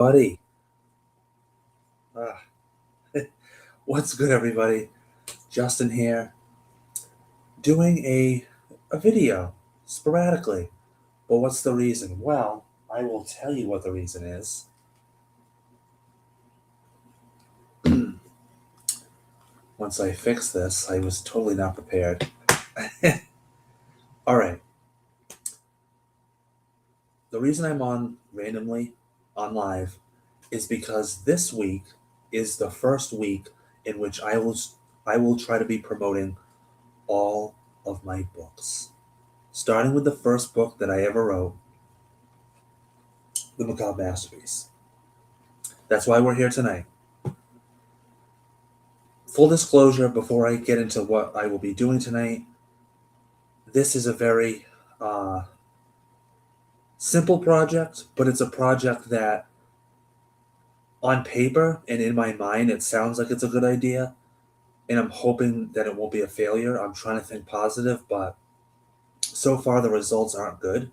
Buddy. Ah, what's good, everybody? Justin here, doing a video sporadically. But what's the reason? Well, I will tell you what the reason is. Once I fix this, I was totally not prepared. All right. The reason I'm on randomly on live is because this week is the first week in which I will try to be promoting all of my books. Starting with the first book that I ever wrote, The Macabre Masterpiece. That's why we're here tonight. Full disclosure, before I get into what I will be doing tonight, this is a very simple project, but it's a project that, on paper and in my mind, it sounds like it's a good idea, and I'm hoping that it won't be a failure. I'm trying to think positive, but so far the results aren't good.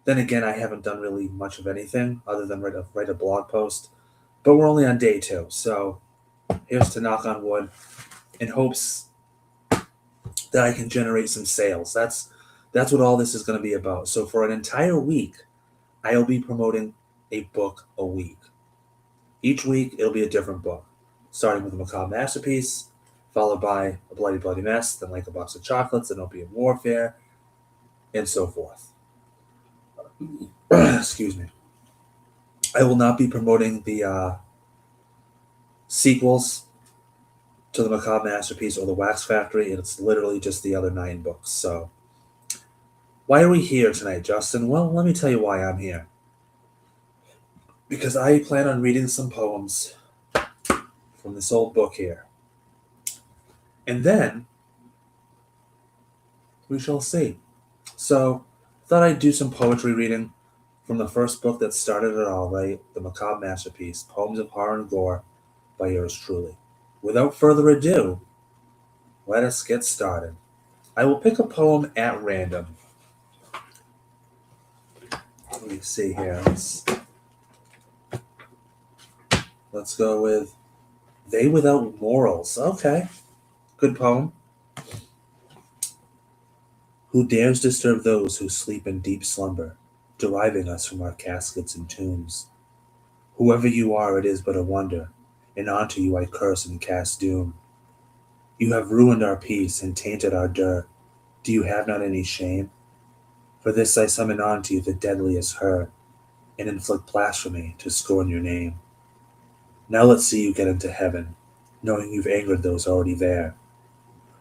Then again, I haven't done really much of anything other than write a blog post, but we're only on day 2, so here's to knock on wood in hopes that I can generate some sales. That's what all this is going to be about. So for an entire week, I'll be promoting a book a week. Each week, it'll be a different book, starting with a Macabre Masterpiece, followed by A Bloody Bloody Mess, then Like a Box of Chocolates, and Opium Warfare, and so forth. Excuse me. I will not be promoting the sequels to the Macabre Masterpiece or the Wax Factory. It's literally just the other 9 books. So, why are we here tonight, Justin? Well, let me tell you why I'm here. Because I plan on reading some poems from this old book here. And then, we shall see. So, thought I'd do some poetry reading from the first book that started it all, right? The Macabre Masterpiece, Poems of Horror and Gore, by yours truly. Without further ado, let us get started. I will pick a poem at random. Let me see here. Let's go with They Without Morals. Okay. Good poem. Who dares disturb those who sleep in deep slumber, deriving us from our caskets and tombs? Whoever you are, it is but a wonder, and unto you I curse and cast doom. You have ruined our peace and tainted our dirt. Do you have not any shame? For this I summon unto you the deadliest hurt, and inflict blasphemy to scorn your name. Now let's see you get into heaven, knowing you've angered those already there.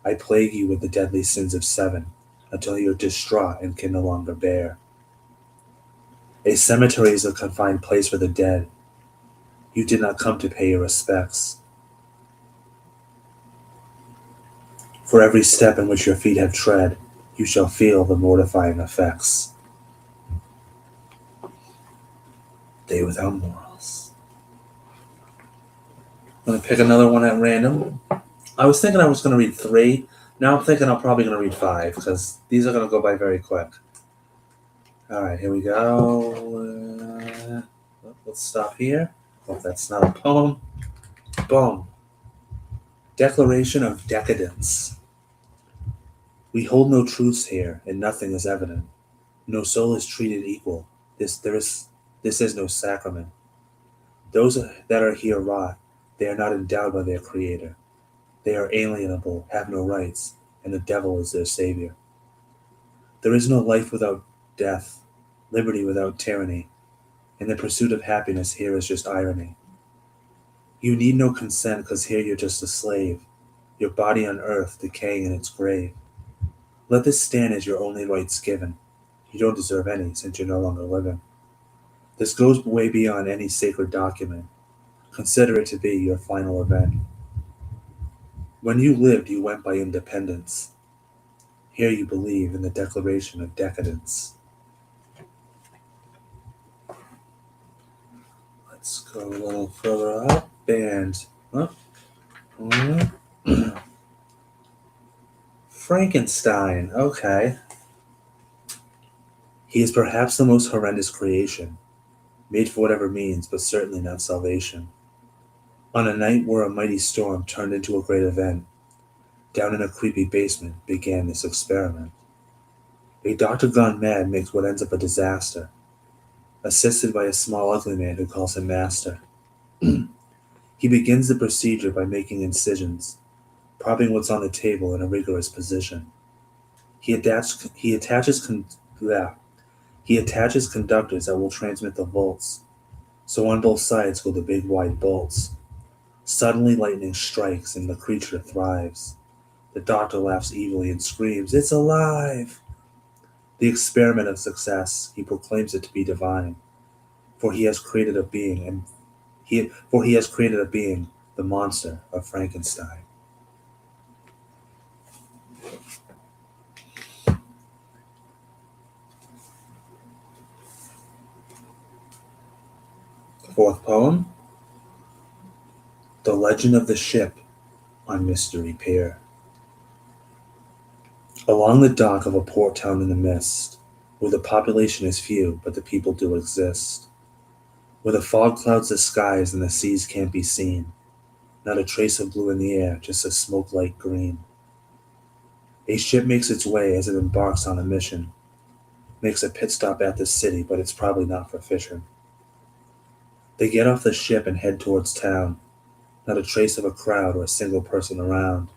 I plague you with the deadly sins of 7, until you're distraught and can no longer bear. A cemetery is a confined place for the dead. You did not come to pay your respects. For every step in which your feet have tread, you shall feel the mortifying effects. They Without Morals. I'm going to pick another one at random. I was thinking I was going to read 3. Now I'm thinking I'm probably going to read 5 because these are going to go by very quick. All right, here we go. Let's stop here. Hope that's not a poem. Boom. Declaration of Decadence. We hold no truths here, and nothing is evident. No soul is treated equal. This is no sacrament. Those that are here rot. They are not endowed by their Creator. They are alienable, have no rights, and the devil is their savior. There is no life without death, liberty without tyranny, and the pursuit of happiness here is just irony. You need no consent because here you're just a slave, your body on earth decaying in its grave. Let this stand as your only rights given. You don't deserve any since you're no longer living. This goes way beyond any sacred document. Consider it to be your final event. When you lived, you went by independence. Here you believe in the Declaration of Decadence. Let's go a little further up and Frankenstein. Okay. He is perhaps the most horrendous creation. made for whatever means, but certainly not salvation. On a night where a mighty storm turned into a great event, down in a creepy basement began this experiment. A doctor gone mad makes what ends up a disaster, assisted by a small ugly man who calls him master. He begins the procedure by making incisions, propping what's on the table in a rigorous position. He, attaches, he, attaches con- yeah, he attaches conductors that will transmit the volts, so on both sides go the big wide bolts. Suddenly lightning strikes and the creature thrives. The doctor laughs evilly and screams, "It's alive!" The experiment of success, he proclaims it to be divine, for he has created a being, the monster of Frankenstein. Fourth poem, The Legend of the Ship on Mystery Pier. Along the dock of a port town in the mist, where the population is few but the people do exist, where the fog clouds the skies and the seas can't be seen, not a trace of blue in the air, just a smoke like green. A ship makes its way as it embarks on a mission, makes a pit stop at the city, but it's probably not for fishing. They get off the ship and head towards town, not a trace of a crowd or a single person around.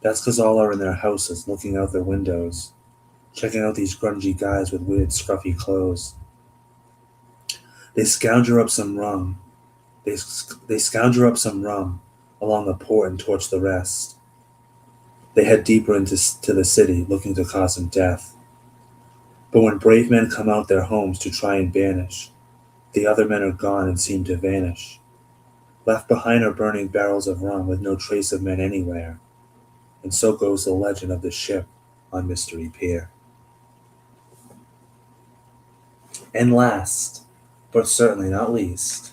That's 'cause all are in their houses looking out their windows, checking out these grungy guys with weird scruffy clothes. They scounger up some rum. They scounger up some rum along the port and torch the rest. They head deeper into to the city, looking to cause some death. But when brave men come out their homes to try and banish, the other men are gone and seem to vanish. Left behind are burning barrels of rum with no trace of men anywhere. And so goes the legend of the ship on Mystery Pier. And last, but certainly not least,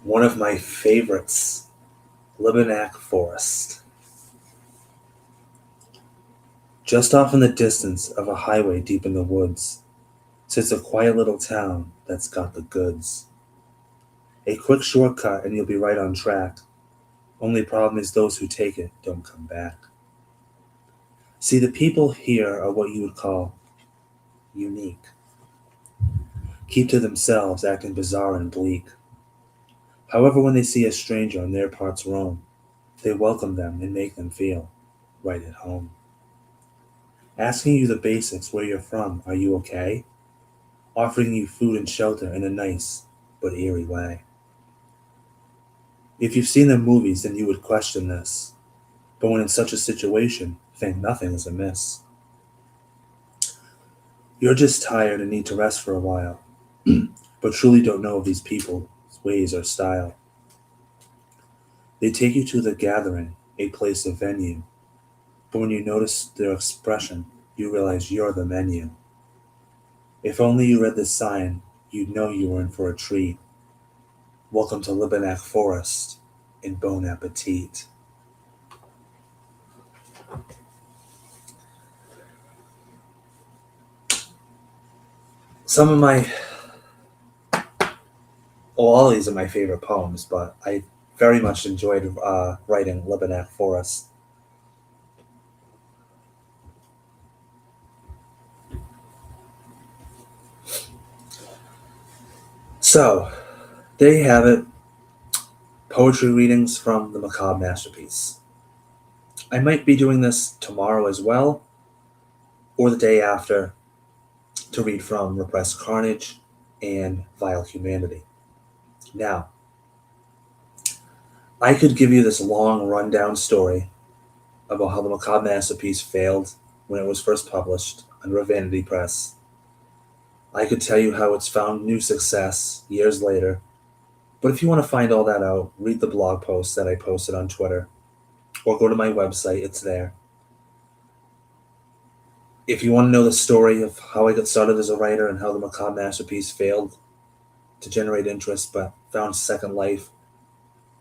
one of my favorites, Libanak Forest. Just off in the distance of a highway deep in the woods sits a quiet little town that's got the goods. A quick shortcut and you'll be right on track. Only problem is those who take it don't come back. See, the people here are what you would call unique. Keep to themselves, acting bizarre and bleak. However, when they see a stranger on their parts roam, they welcome them and make them feel right at home. Asking you the basics, where you're from, are you okay? Offering you food and shelter in a nice but eerie way. If you've seen the movies, then you would question this. But when in such a situation, think nothing is amiss. You're just tired and need to rest for a while, but truly don't know of these people's ways or style. They take you to the gathering, a place of venue, but when you notice their expression, you realize you're the menu. If only you read this sign, you'd know you were in for a treat. Welcome to Libanak Forest, and bon appetit. Some of my, well, all of these are my favorite poems, but I very much enjoyed writing Libanak Forest. So, there you have it. Poetry readings from the Macabre Masterpiece. I might be doing this tomorrow as well, or the day after, to read from Repressed Carnage and Vile Humanity. Now, I could give you this long rundown story about how the Macabre Masterpiece failed when it was first published under a vanity press. I could tell you how it's found new success years later, but if you want to find all that out, read the blog post that I posted on Twitter, or go to my website, it's there. If you want to know the story of how I got started as a writer and how the Macabre Masterpiece failed to generate interest but found second life,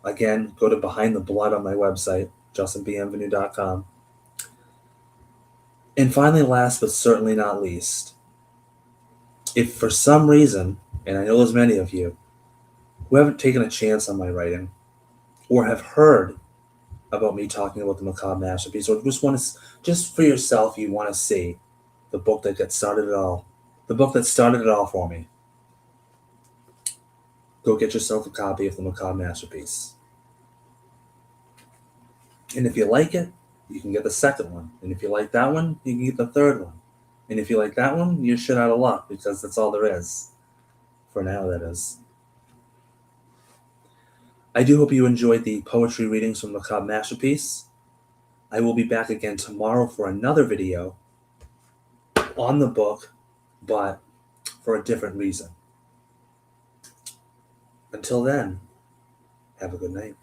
again, go to Behind the Blood on my website, justinbienvenue.com. And finally, last but certainly not least, if for some reason, and I know there's many of you, who haven't taken a chance on my writing or have heard about me talking about the macabre masterpiece, or just want to, just for yourself, you want to see the book that started it all, the book that started it all for me, go get yourself a copy of the macabre masterpiece. And if you like it, you can get the second one. And if you like that one, you can get the third one. And if you like that one, you're shit out of luck, because that's all there is. For now, that is. I do hope you enjoyed the poetry readings from Macabre Masterpiece. I will be back again tomorrow for another video on the book, but for a different reason. Until then, have a good night.